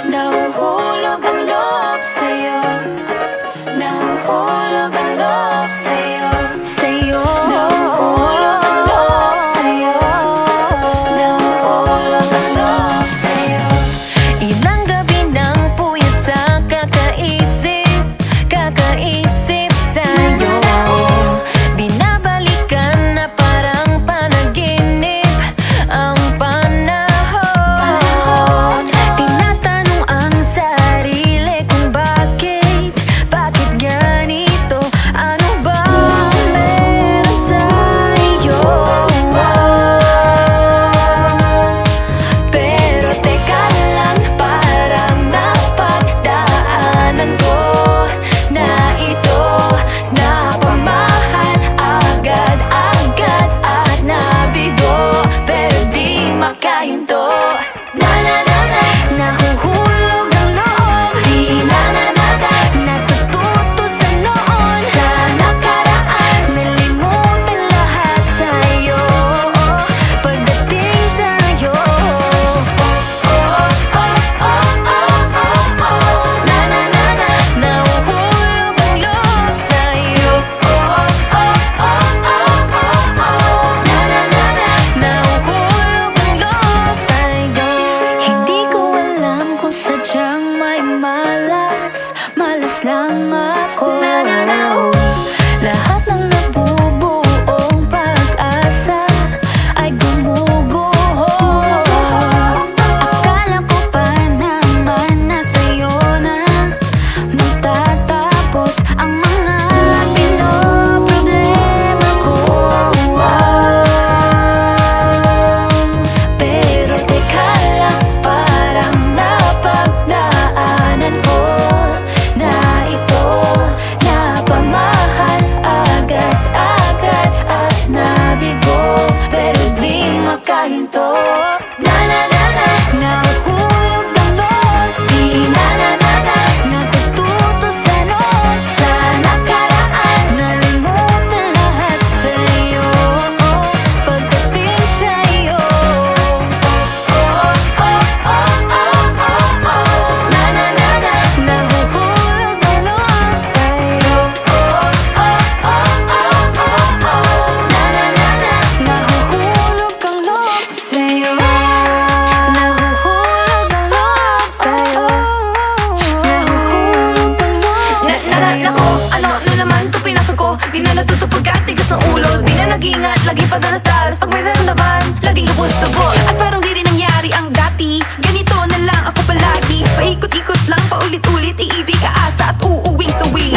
Nahuhulog ang loob sa'yo. Nahuhulog ang loob sa'yo. Nahuhulog ang loob sa'yo. Nahuhulog ang loob sa'yo. Ilang gabi ng puyat sa kakaisip sa'yo. Binabalikan na parang panaginip ang panahon. Tinatanong ang sarili kung bakit ganito? Ano ba meron sa'yo? Pero teka lang, parang napagdaanan ko na ito. Napamahal agad-agad at nabigo, pero di makahinto. Nahuhulog ang loob, di natututo sa noon, sa nakaraan. Nalimutan lahat sa'yo pagdating sa'yo. Nahuhulog ang loob sa'yo. Nahuhulog ang loob sa'yo. Hindi ko alam kung sadyang may malas lang ako. Lahat ng nabubuong pag-asa ay gumuguho. Akala ko pa naman na sa'yo na magtatapos ang mga pinoproblema ko. Pero teka lang, parang napagdaanan ko na ito. Napamahal agad-agad at nabigo, pero di makahinto. Nahuhulog ang loob, di natututo sa noon, sa nakaraan. Nalimutan lahat sa'yo pagdating sa'yo. Nahuhulog ang loob sa'yo. Nahuhulog ang loob sa'yo. Nahuhulog ang loob sa'yo. Nahuhulog ang loob sa'yo. Nako, ano naman to pinasok ko? Di na natuto pagkatigas ng ulo. Di na nag-iingat, lagi pa danas-danas. Pag may naramdaman, laging lubos-tubos. At parang di rin nangyari ang dati. Ganito na lang ako palagi. Paikot-ikot lang, paulit-ulit. Iibig, kaasa at uuwing sawi.